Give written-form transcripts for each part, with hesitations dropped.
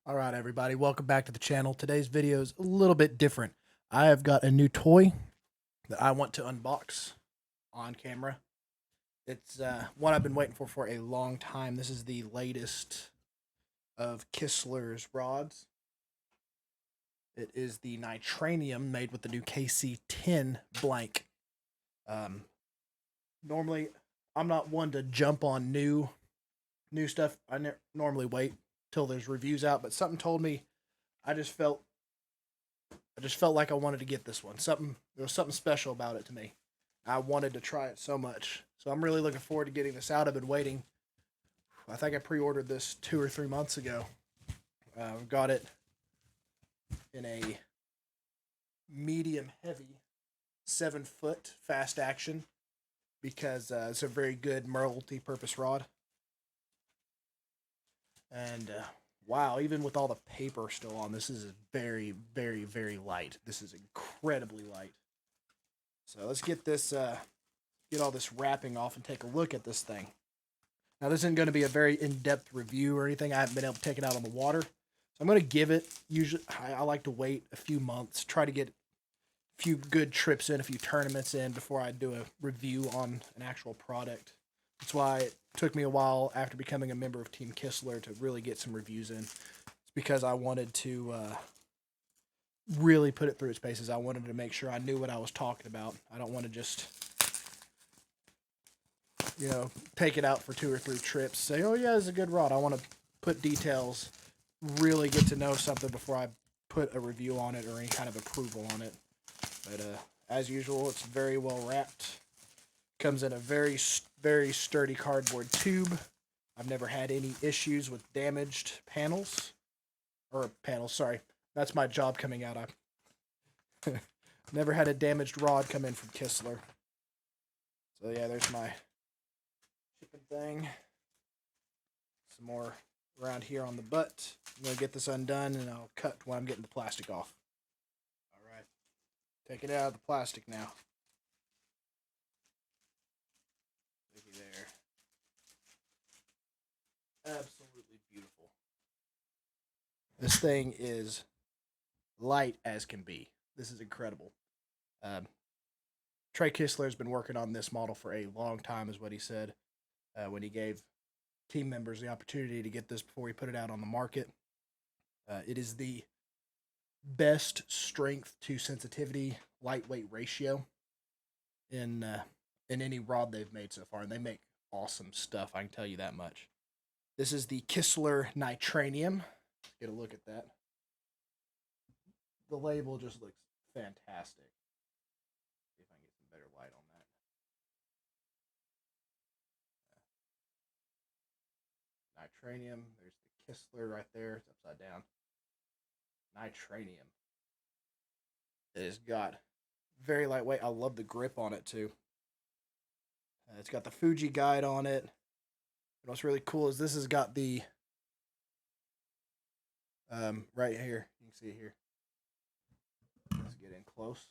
All right, everybody, welcome back to the channel. Today's video is a little bit different. I have got a new toy that I want to unbox on camera. It's one I've been waiting for a long time. This is the latest of Kistler's rods. It is the Nitranium made with the new KC10 blank. Um, Normally, I'm not one to jump on new stuff. I normally wait till there's reviews out, but something told me I just felt like I wanted to get this one. There was something special about it to me. I wanted to try it so much. So I'm really looking forward to getting this out. I've been waiting. I think I pre-ordered this 2 or 3 months ago. Got it in a medium heavy 7-foot fast action because it's a very good multi-purpose rod. And wow, even with all the paper still on, this is very, very, very light. This is incredibly light. So let's get this, get all this wrapping off and take a look at this thing. Now, this isn't going to be a very in-depth review or anything. I haven't been able to take it out on the water. So I'm going to give it, usually, I like to wait a few months, try to get a few good trips in, a few tournaments in before I do a review on an actual product. That's why it took me a while after becoming a member of Team Kistler to really get some reviews in. It's because I wanted to really put it through its paces. I wanted to make sure I knew what I was talking about. I don't want to just, take it out for 2 or 3 trips, say, oh yeah, it's a good rod. I want to put details, really get to know something before I put a review on it or any kind of approval on it. But as usual, it's very well wrapped. Comes in a very, very sturdy cardboard tube. I've never had any issues with damaged panels. Sorry. That's my job coming out. I've never had a damaged rod come in from Kistler. So yeah, there's my shipping thing. Some more around here on the butt. I'm going to get this undone and I'll cut when I'm getting the plastic off. Alright. Take it out of the plastic now. Looky there. Absolutely beautiful. This thing is light as can be. This is incredible. Trey Kistler's been working on this model for a long time, is what he said when he gave team members the opportunity to get this before he put it out on the market. It is the best strength to sensitivity lightweight ratio in any rod they've made so far, and they make awesome stuff. I can tell you that much. This is the Kistler Nitranium. Get a look at that. The label just looks fantastic. See if I can get some better light on that. Nitranium. There's the Kistler right there. It's upside down. Nitranium. It has got very lightweight. I love the grip on it too. It's got the Fuji guide on it. And what's really cool is this has got the right here. You can see it here. Let's get in close.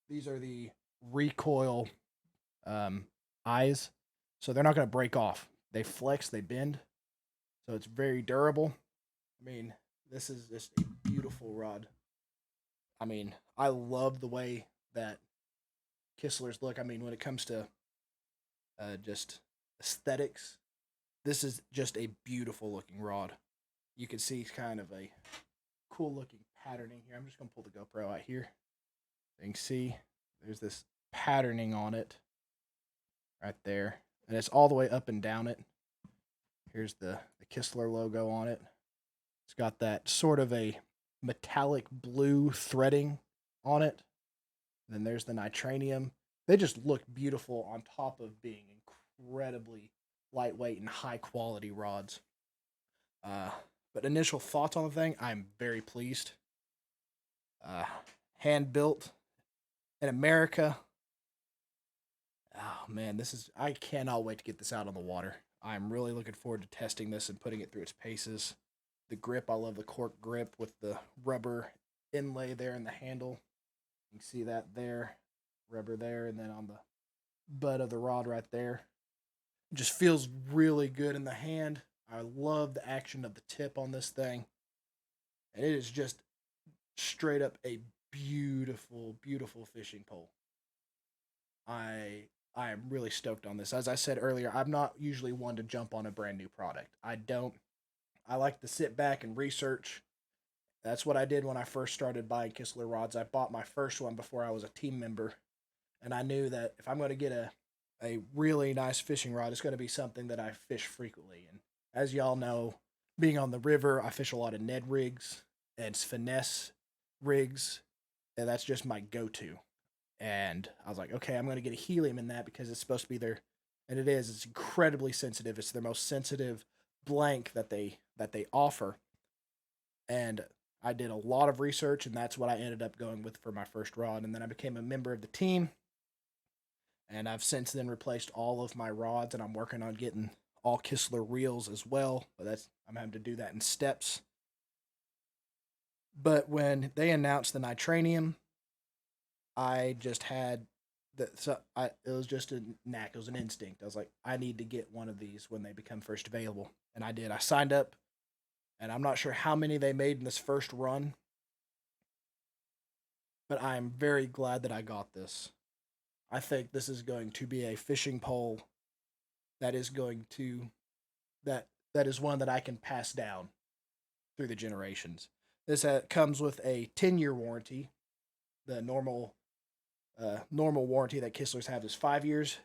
These are the recoil eyes, so they're not going to break off. They flex, they bend, so it's very durable. I mean, this is just a beautiful rod. I mean, I love the way that Kistlers look. I mean, when it comes to just aesthetics, this is just a beautiful looking rod. You can see kind of a cool looking patterning here. I'm just going to pull the GoPro out here. You can see there's this patterning on it right there. And it's all the way up and down it. Here's the Kistler logo on it. It's got that sort of a metallic blue threading on it. And then there's the Nitranium. They just look beautiful on top of being incredibly lightweight and high quality rods. But initial thoughts on the thing, I'm very pleased. Hand built in America. Oh man, I cannot wait to get this out on the water. I'm really looking forward to testing this and putting it through its paces. The grip, I love the cork grip with the rubber inlay there in the handle. You can see that there, rubber there, and then on the butt of the rod right there. It just feels really good in the hand. I love the action of the tip on this thing. And it is just straight up a beautiful, beautiful fishing pole. I am really stoked on this. As I said earlier, I'm not usually one to jump on a brand new product. I don't. I like to sit back and research. That's what I did when I first started buying Kistler rods. I bought my first one before I was a team member, and I knew that if I'm going to get a really nice fishing rod, it's going to be something that I fish frequently. And as y'all know, being on the river, I fish a lot of Ned rigs and finesse rigs, and that's just my go-to. And I was like, okay, I'm going to get a helium in that because it's supposed to be their, and it is. It's incredibly sensitive. It's their most sensitive blank that they offer. And I did a lot of research, and that's what I ended up going with for my first rod. And then I became a member of the team, and I've since then replaced all of my rods, and I'm working on getting all Kistler reels as well. But I'm having to do that in steps. But when they announced the Nitranium, I just had it was just a knack. It was an instinct. I was like, I need to get one of these when they become first available, and I did. I signed up, and I'm not sure how many they made in this first run, but I'm very glad that I got this. I think this is going to be a fishing pole that is going to that is one that I can pass down through the generations. This comes with a 10-year warranty. The normal warranty that Kistler's have is 5 years.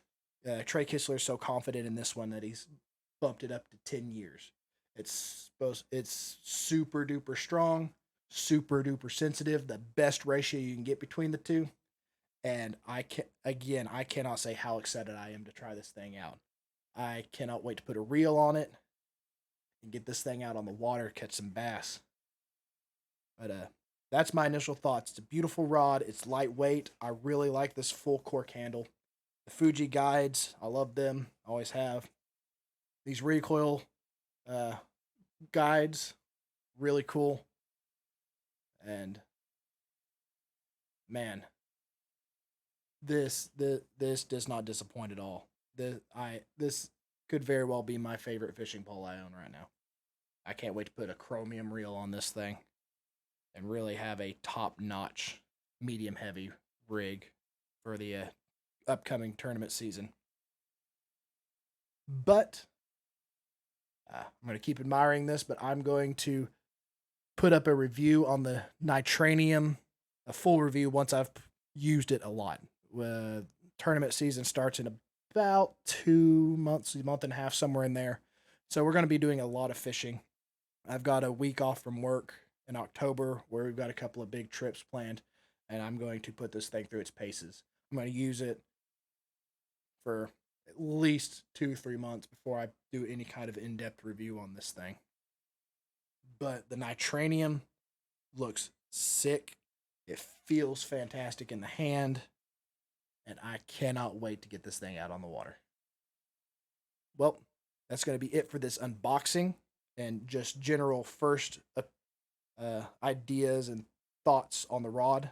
Trey Kistler is so confident in this one that he's bumped it up to 10 years. It's super duper strong, super duper sensitive, the best ratio you can get between the two. And I cannot say how excited I am to try this thing out. I cannot wait to put a reel on it and get this thing out on the water, catch some bass. But that's my initial thoughts. It's a beautiful rod. It's lightweight. I really like this full cork handle. The Fuji guides, I love them. Always have. These recoil uh, guides, really cool. And man, this does not disappoint at all. This could very well be my favorite fishing pole I own right now. I can't wait to put a chromium reel on this thing and really have a top notch medium heavy rig for the upcoming tournament season. But I'm going to keep admiring this, but I'm going to put up a review on the Nitranium, a full review once I've used it a lot. Tournament season starts in about 2 months, a month and a half, somewhere in there. So we're going to be doing a lot of fishing. I've got a week off from work in October where we've got a couple of big trips planned, and I'm going to put this thing through its paces. I'm going to use it for at least 2-3 months before I do any kind of in-depth review on this thing. But the Nitranium looks sick. It feels fantastic in the hand, and I cannot wait to get this thing out on the water. Well, that's going to be it for this unboxing and just general first ideas and thoughts on the rod.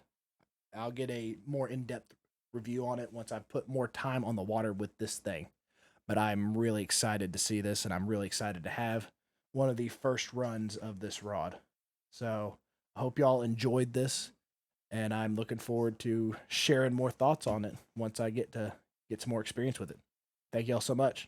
I'll get a more in-depth review on it once I've put more time on the water with this thing. But I'm really excited to see this, and I'm really excited to have one of the first runs of this rod. So I hope y'all enjoyed this, and I'm looking forward to sharing more thoughts on it once I get some more experience with it. Thank y'all so much.